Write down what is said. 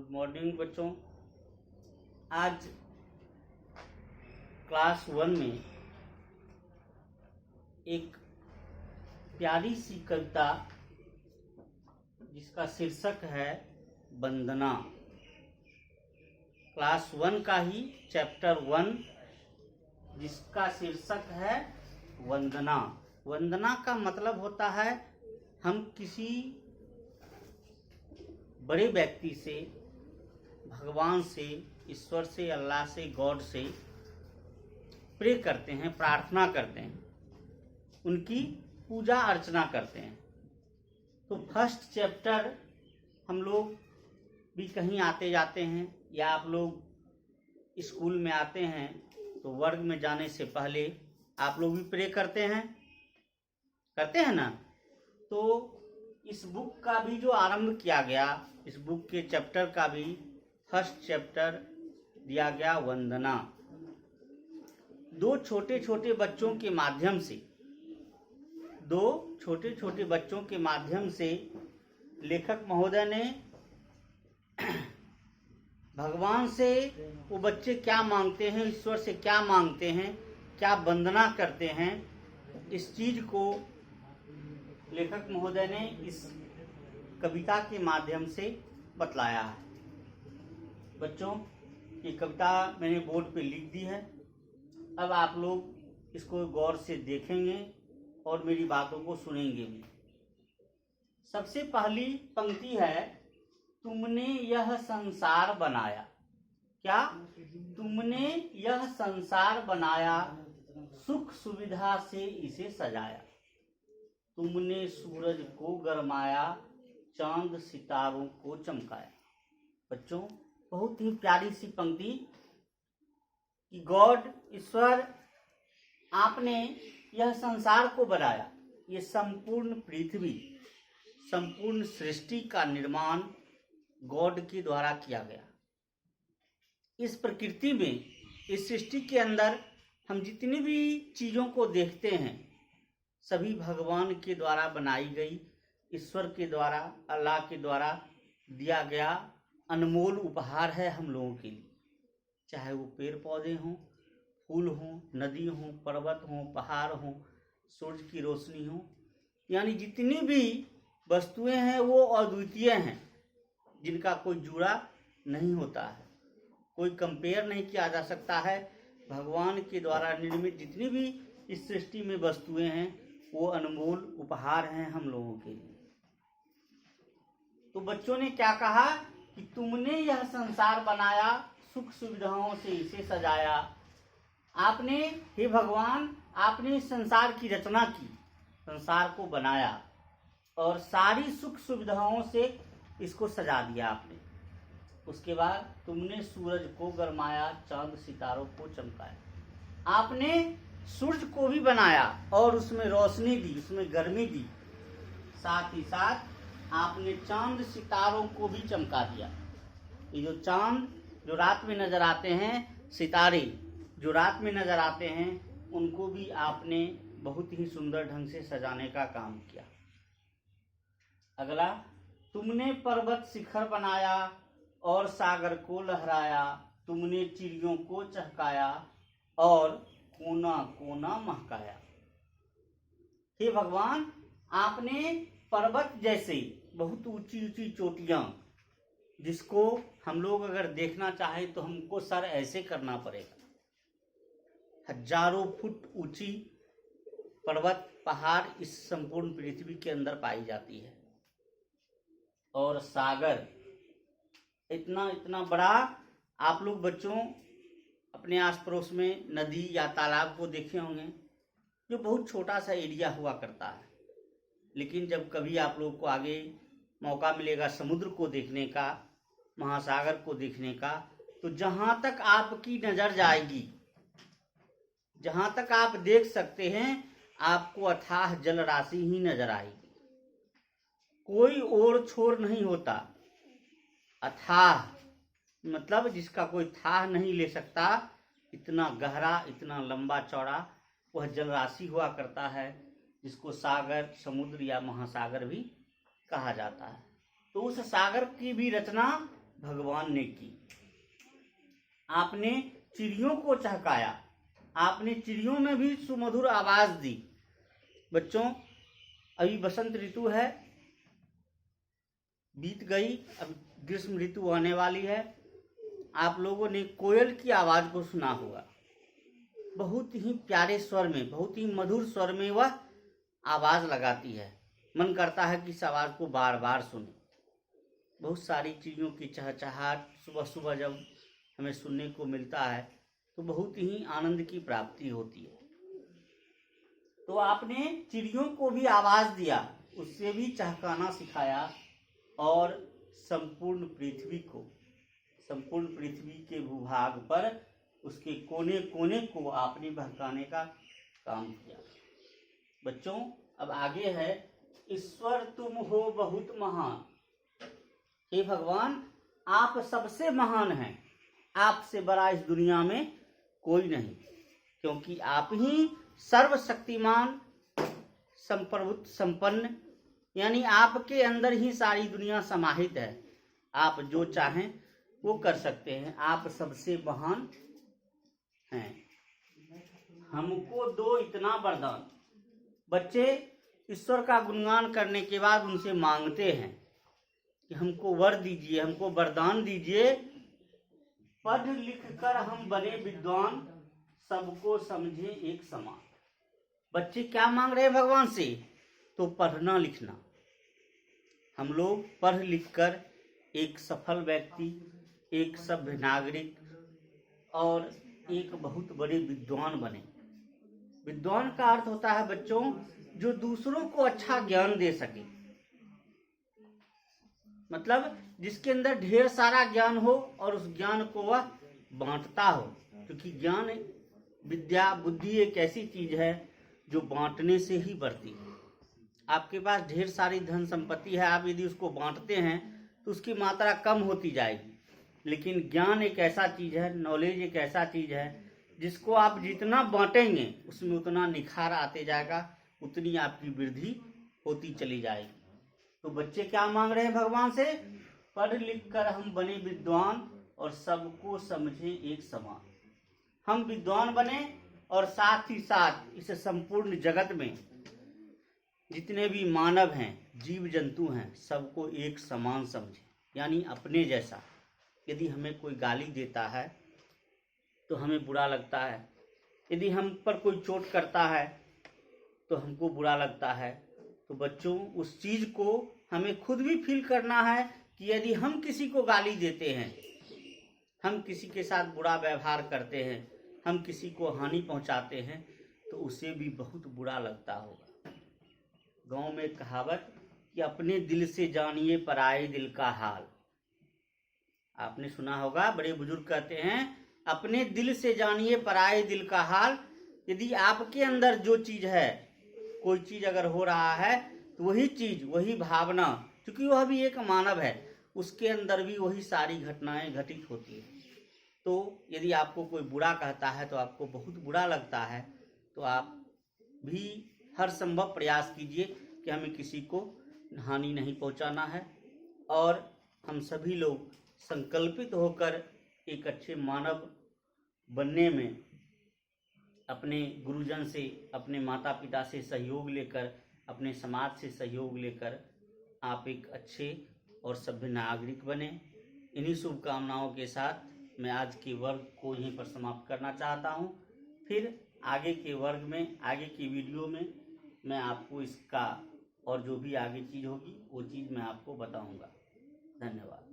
Good morning बच्चों। आज class 1 में एक प्यारी सी कविता जिसका शीर्षक है वंदना। क्लास 1 का ही चैप्टर 1 जिसका शीर्षक है वंदना। वंदना का मतलब होता है हम किसी बड़े व्यक्ति से, भगवान से, ईश्वर से, अल्लाह से, गॉड से प्रे करते हैं, प्रार्थना करते हैं, उनकी पूजा अर्चना करते हैं। तो फर्स्ट चैप्टर हम लोग भी कहीं आते जाते हैं या आप लोग स्कूल में आते हैं तो वर्ग में जाने से पहले आप लोग भी प्रे करते हैं ना। तो इस बुक का भी जो आरंभ किया गया, इस बुक के चैप्टर का भी फर्स्ट चैप्टर दिया गया वंदना। दो छोटे छोटे बच्चों के माध्यम से लेखक महोदय ने भगवान से वो बच्चे क्या मांगते हैं, ईश्वर से क्या मांगते हैं, क्या वंदना करते हैं, इस चीज को लेखक महोदय ने इस कविता के माध्यम से बतलाया है। बच्चों, ये कविता मैंने बोर्ड पे लिख दी है। अब आप लोग इसको गौर से देखेंगे और मेरी बातों को सुनेंगे भी। सबसे पहली पंक्ति है, तुमने यह संसार बनाया। क्या? तुमने यह संसार बनाया, सुख सुविधा से इसे सजाया। तुमने सूरज को गरमाया, चांद सितारों को चमकाया। बच्चों, बहुत ही प्यारी सी पंक्ति कि गॉड, ईश्वर, आपने यह संसार को बनाया। ये संपूर्ण पृथ्वी, संपूर्ण सृष्टि का निर्माण गॉड के द्वारा किया गया। इस प्रकृति में, इस सृष्टि के अंदर हम जितनी भी चीजों को देखते हैं सभी भगवान के द्वारा बनाई गई, ईश्वर के द्वारा, अल्लाह के द्वारा दिया गया अनमोल उपहार है हम लोगों के लिए। चाहे वो पेड़ पौधे हों, फूल हों, नदी हों, पर्वत हों, पहाड़ हों, सूरज की रोशनी हो, यानी जितनी भी वस्तुएं हैं वो अद्वितीय हैं, जिनका कोई जुड़ा नहीं होता है, कोई कंपेयर नहीं किया जा सकता है। भगवान के द्वारा निर्मित जितनी भी इस सृष्टि में वस्तुएं हैं वो अनमोल उपहार हैं हम लोगों के लिए। तो बच्चों ने क्या कहा कि तुमने यह संसार बनाया, सुख सुविधाओं से इसे सजाया। आपने, हे भगवान, आपने इस संसार की रचना की, संसार को बनाया और सारी सुख सुविधाओं से इसको सजा दिया आपने। उसके बाद तुमने सूरज को गरमाया, चांद सितारों को चमकाया। आपने सूरज को भी बनाया और उसमें रोशनी दी, उसमें गर्मी दी। साथ ही साथ आपने चांद सितारों को भी चमका दिया। ये जो चांद जो रात में नजर आते हैं, सितारे जो रात में नजर आते हैं, उनको भी आपने बहुत ही सुंदर ढंग से सजाने का काम किया। अगला, तुमने पर्वत शिखर बनाया और सागर को लहराया। तुमने चिड़ियों को चहकाया और कोना कोना महकाया। हे भगवान, आपने पर्वत जैसे बहुत ऊंची ऊंची चोटियां, जिसको हम लोग अगर देखना चाहें तो हमको सर ऐसे करना पड़ेगा, हजारों फुट ऊंची पर्वत, पहाड़ इस संपूर्ण पृथ्वी के अंदर पाई जाती है। और सागर इतना इतना बड़ा, आप लोग बच्चों अपने आस पड़ोस में नदी या तालाब को देखे होंगे जो बहुत छोटा सा एरिया हुआ करता है, लेकिन जब कभी आप लोग को आगे मौका मिलेगा समुद्र को देखने का, महासागर को देखने का, तो जहां तक आपकी नजर जाएगी, जहां तक आप देख सकते हैं, आपको अथाह जल राशि ही नजर आएगी। कोई ओर छोर नहीं होता। अथाह मतलब जिसका कोई थाह नहीं ले सकता, इतना गहरा, इतना लंबा चौड़ा वह जल राशि हुआ करता है, जिसको सागर, समुद्र या महासागर भी कहा जाता है। तो उस सागर की भी रचना भगवान ने की। आपने चिड़ियों को चहकाया, आपने चिड़ियों में भी सुमधुर आवाज दी। बच्चों, अभी बसंत ऋतु है, बीत गई, अब ग्रीष्म ऋतु आने वाली है। आप लोगों ने कोयल की आवाज को सुना होगा। बहुत ही प्यारे स्वर में, बहुत ही मधुर स्वर में वह आवाज लगाती है। मन करता है कि इस आवाज को बार बार सुने। बहुत सारी चिड़ियों की चहचहाट सुबह सुबह जब हमें सुनने को मिलता है तो बहुत ही आनंद की प्राप्ति होती है। तो आपने चिड़ियों को भी आवाज दिया, उससे भी चहकाना सिखाया, और संपूर्ण पृथ्वी के भूभाग पर उसके कोने कोने को आपने बहकाने का काम किया। बच्चों, अब आगे है, ईश्वर तुम हो बहुत महान। हे भगवान, आप सबसे महान हैं, आपसे बड़ा इस दुनिया में कोई नहीं, क्योंकि आप ही सर्वशक्तिमान, संप्रभुत्व संपन्न, यानी आपके अंदर ही सारी दुनिया समाहित है। आप जो चाहें वो कर सकते हैं, आप सबसे महान हैं। हमको दो इतना वरदान। बच्चे ईश्वर का गुणगान करने के बाद उनसे मांगते हैं कि हमको वर दीजिए, हमको वरदान दीजिए, पढ़ लिख कर हम बने विद्वान, सबको समझे एक समान। बच्चे क्या मांग रहे हैं भगवान से? तो पढ़ना लिखना। हम लोग पढ़ लिख कर एक सफल व्यक्ति, एक सभ्य नागरिक और एक बहुत बड़े विद्वान बने। विद्वान का अर्थ होता है बच्चों, जो दूसरों को अच्छा ज्ञान दे सके, मतलब जिसके अंदर ढेर सारा ज्ञान हो और उस ज्ञान को वह बांटता हो। क्योंकि ज्ञान, विद्या, बुद्धि एक ऐसी चीज है जो बांटने से ही बढ़ती है। आपके पास ढेर सारी धन संपत्ति है, आप यदि उसको बांटते हैं तो उसकी मात्रा कम होती जाएगी। लेकिन ज्ञान एक ऐसा चीज है, नॉलेज एक ऐसा चीज है, जिसको आप जितना बांटेंगे उसमें उतना निखार आते जाएगा, उतनी आपकी वृद्धि होती चली जाएगी। तो बच्चे क्या मांग रहे हैं भगवान से? पढ़ लिख कर हम बने विद्वान और सबको समझे एक समान। हम विद्वान बने और साथ ही साथ इस संपूर्ण जगत में जितने भी मानव हैं, जीव जंतु हैं, सबको एक समान समझे, यानी अपने जैसा। यदि हमें कोई गाली देता है तो हमें बुरा लगता है, यदि हम पर कोई चोट करता है तो हमको बुरा लगता है। तो बच्चों, उस चीज को हमें खुद भी फील करना है कि यदि हम किसी को गाली देते हैं, हम किसी के साथ बुरा व्यवहार करते हैं, हम किसी को हानि पहुंचाते हैं, तो उसे भी बहुत बुरा लगता होगा। गांव में कहावत कि अपने दिल से जानिए पराये दिल का हाल, आपने सुना होगा। बड़े बुजुर्ग कहते हैं, अपने दिल से जानिए पराये दिल का हाल। यदि आपके अंदर जो चीज है, कोई चीज अगर हो रहा है तो वही चीज, वही भावना, क्योंकि वह भी एक मानव है, उसके अंदर भी वही सारी घटनाएं घटित होती है। तो यदि आपको कोई बुरा कहता है तो आपको बहुत बुरा लगता है, तो आप भी हर संभव प्रयास कीजिए कि हमें किसी को हानि नहीं पहुंचाना है, और हम सभी लोग संकल्पित होकर एक अच्छे मानव बनने में अपने गुरुजन से, अपने माता पिता से सहयोग लेकर, अपने समाज से सहयोग लेकर आप एक अच्छे और सभ्य नागरिक बने। इन्हीं शुभकामनाओं के साथ मैं आज के वर्ग को यहीं पर समाप्त करना चाहता हूं। फिर आगे के वर्ग में, आगे की वीडियो में मैं आपको इसका और जो भी आगे चीज़ होगी वो चीज़ मैं आपको बताऊंगा। धन्यवाद।